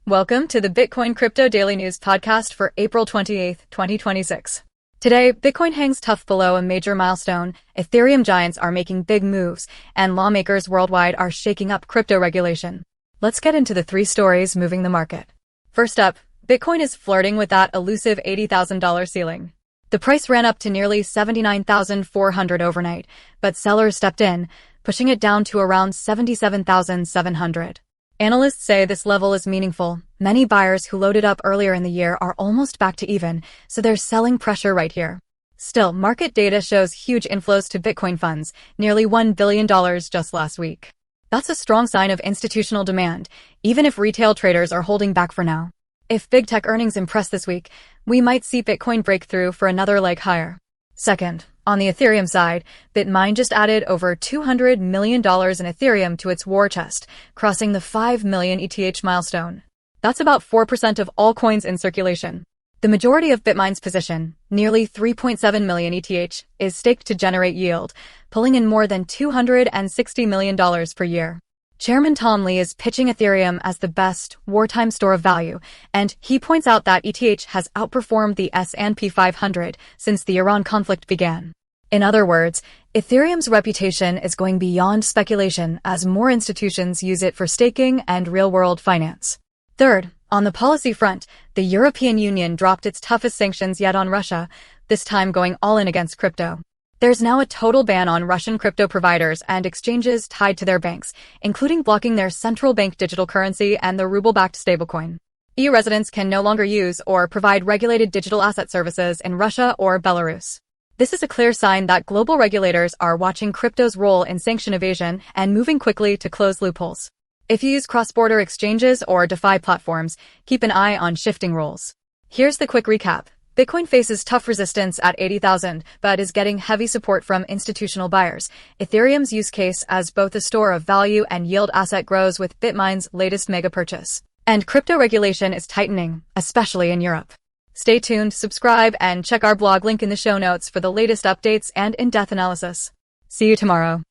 Welcome to the Bitcoin Crypto Daily News podcast for April 28th, 2026. Today, Bitcoin hangs tough below a major milestone, Ethereum giants are making big moves, and lawmakers worldwide are shaking up crypto regulation. Let's get into the three stories moving the market. First up, Bitcoin is flirting with that elusive $80,000 ceiling. The price ran up to nearly $79,400 overnight, but sellers stepped in, pushing it down to around $77,700. Analysts say this level is meaningful. Many buyers who loaded up earlier in the year are almost back to even, so there's selling pressure right here. Still, market data shows huge inflows to Bitcoin funds, nearly $1 billion just last week. That's a strong sign of institutional demand, even if retail traders are holding back for now. If big tech earnings impress this week, we might see Bitcoin break through for another leg higher. Second, on the Ethereum side, BitMine just added over $200 million in Ethereum to its war chest, crossing the 5 million ETH milestone. That's about 4% of all coins in circulation. The majority of BitMine's position, nearly 3.7 million ETH, is staked to generate yield, pulling in more than $260 million per year. Chairman Tom Lee is pitching Ethereum as the best wartime store of value, and he points out that ETH has outperformed the S&P 500 since the Iran conflict began. In other words, Ethereum's reputation is going beyond speculation as more institutions use it for staking and real-world finance. Third, on the policy front, the European Union dropped its toughest sanctions yet on Russia, this time going all in against crypto. There's now a total ban on Russian crypto providers and exchanges tied to their banks, including blocking their central bank digital currency and the ruble-backed stablecoin. EU residents can no longer use or provide regulated digital asset services in Russia or Belarus. This is a clear sign that global regulators are watching crypto's role in sanction evasion and moving quickly to close loopholes. If you use cross-border exchanges or DeFi platforms, keep an eye on shifting rules. Here's the quick recap. Bitcoin faces tough resistance at 80,000, but is getting heavy support from institutional buyers. Ethereum's use case as both a store of value and yield asset grows with BitMine's latest mega purchase. And crypto regulation is tightening, especially in Europe. Stay tuned, subscribe, and check our blog link in the show notes for the latest updates and in-depth analysis. See you tomorrow.